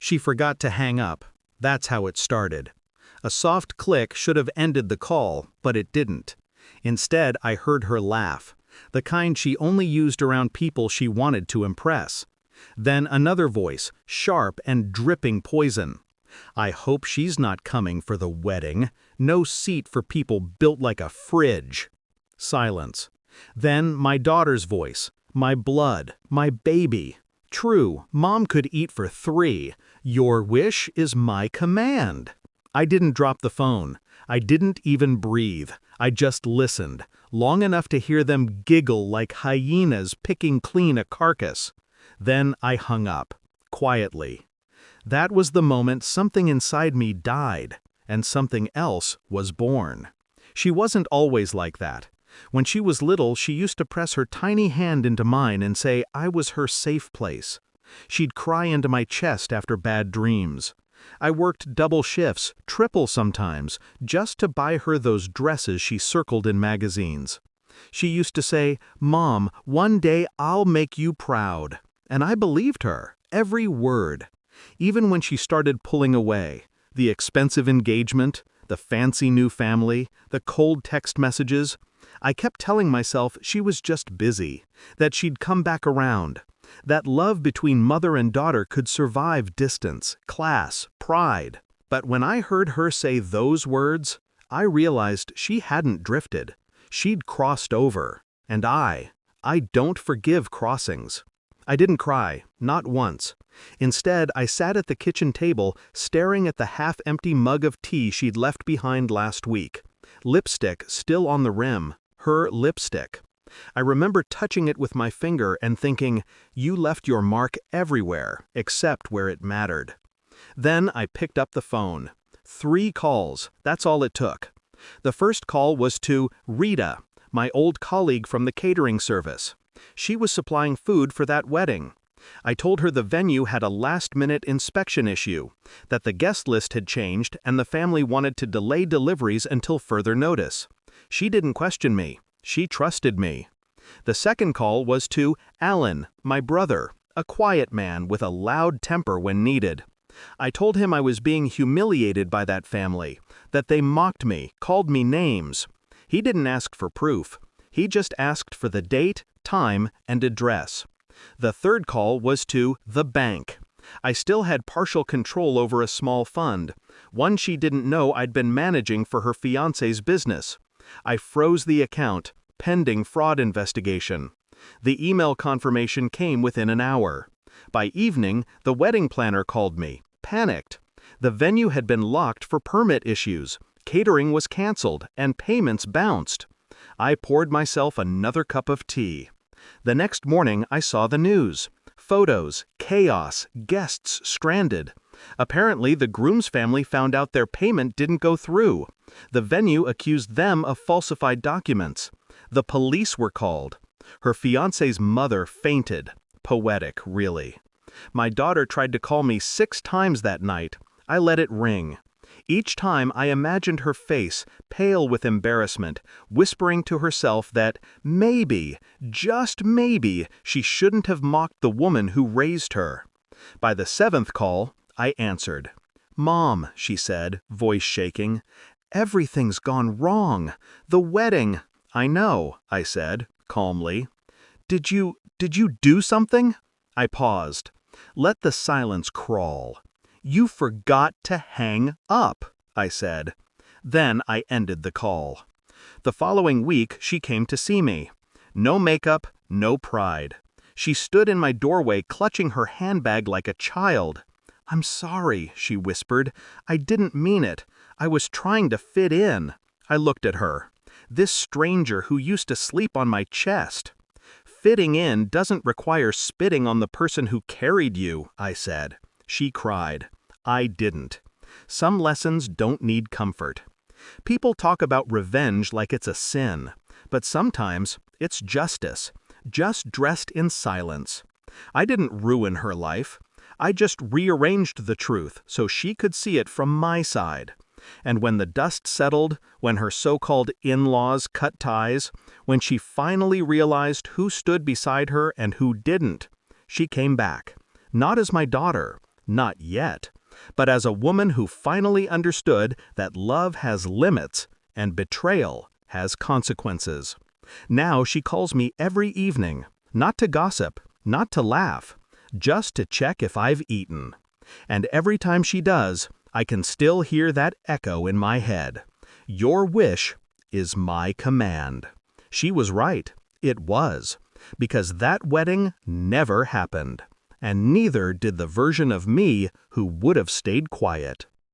She forgot to hang up. That's how it started. A soft click should have ended the call, but it didn't. Instead, I heard her laugh, the kind she only used around people she wanted to impress. Then another voice, sharp and dripping poison. I hope she's not coming for the wedding. No seat for people built like a fridge. Silence. Then my daughter's voice, my blood, my baby. True, Mom could eat for 3. Your wish is my command. I didn't drop the phone. I didn't even breathe. I just listened, long enough to hear them giggle like hyenas picking clean a carcass. Then I hung up, quietly. That was the moment something inside me died, and something else was born. She wasn't always like that. When she was little, she used to press her tiny hand into mine and say I was her safe place. She'd cry into my chest after bad dreams. I worked double shifts, triple sometimes, just to buy her those dresses she circled in magazines. She used to say, "Mom, one day I'll make you proud." And I believed her, every word. Even when she started pulling away, the expensive engagement, the fancy new family, the cold text messages, I kept telling myself she was just busy, that she'd come back around, that love between mother and daughter could survive distance, class, pride. But when I heard her say those words, I realized she hadn't drifted. She'd crossed over. And I don't forgive crossings. I didn't cry, not once. Instead, I sat at the kitchen table, staring at the half-empty mug of tea she'd left behind last week. Lipstick still on the rim, her lipstick. I remember touching it with my finger and thinking, you left your mark everywhere, except where it mattered. Then I picked up the phone. 3 calls, that's all it took. The first call was to Rita, my old colleague from the catering service. She was supplying food for that wedding. I told her the venue had a last-minute inspection issue, that the guest list had changed and the family wanted to delay deliveries until further notice. She didn't question me. She trusted me. The second call was to Alan, my brother, a quiet man with a loud temper when needed. I told him I was being humiliated by that family, that they mocked me, called me names. He didn't ask for proof. He just asked for the date, time, and address. The third call was to the bank. I still had partial control over a small fund, one she didn't know I'd been managing for her fiancé's business. I froze the account, pending fraud investigation. The email confirmation came within an hour. By evening, the wedding planner called me, panicked. The venue had been locked for permit issues, catering was canceled, and payments bounced. I poured myself another cup of tea. The next morning, I saw the news. Photos, chaos, guests stranded. Apparently, the groom's family found out their payment didn't go through. The venue accused them of falsified documents. The police were called. Her fiancé's mother fainted. Poetic, really. My daughter tried to call me 6 times that night. I let it ring. Each time I imagined her face, pale with embarrassment, whispering to herself that maybe, just maybe, she shouldn't have mocked the woman who raised her. By the 7th call, I answered. "Mom," she said, voice shaking, "everything's gone wrong. The wedding—" "I know," I said, calmly. Did you do something?" I paused. Let the silence crawl. "You forgot to hang up," I said. Then I ended the call. The following week, she came to see me. No makeup, no pride. She stood in my doorway clutching her handbag like a child. "I'm sorry," she whispered. "I didn't mean it. I was trying to fit in." I looked at her. This stranger who used to sleep on my chest. "Fitting in doesn't require spitting on the person who carried you," I said. She cried. I didn't. Some lessons don't need comfort. People talk about revenge like it's a sin, but sometimes it's justice, just dressed in silence. I didn't ruin her life. I just rearranged the truth so she could see it from my side. And when the dust settled, when her so-called in-laws cut ties, when she finally realized who stood beside her and who didn't, she came back. Not as my daughter, Not yet. But as a woman who finally understood that love has limits and betrayal has consequences. Now she calls me every evening, not to gossip, not to laugh, just to check if I've eaten. And every time she does, I can still hear that echo in my head. Your wish is my command. She was right. It was. Because that wedding never happened. And neither did the version of me who would have stayed quiet.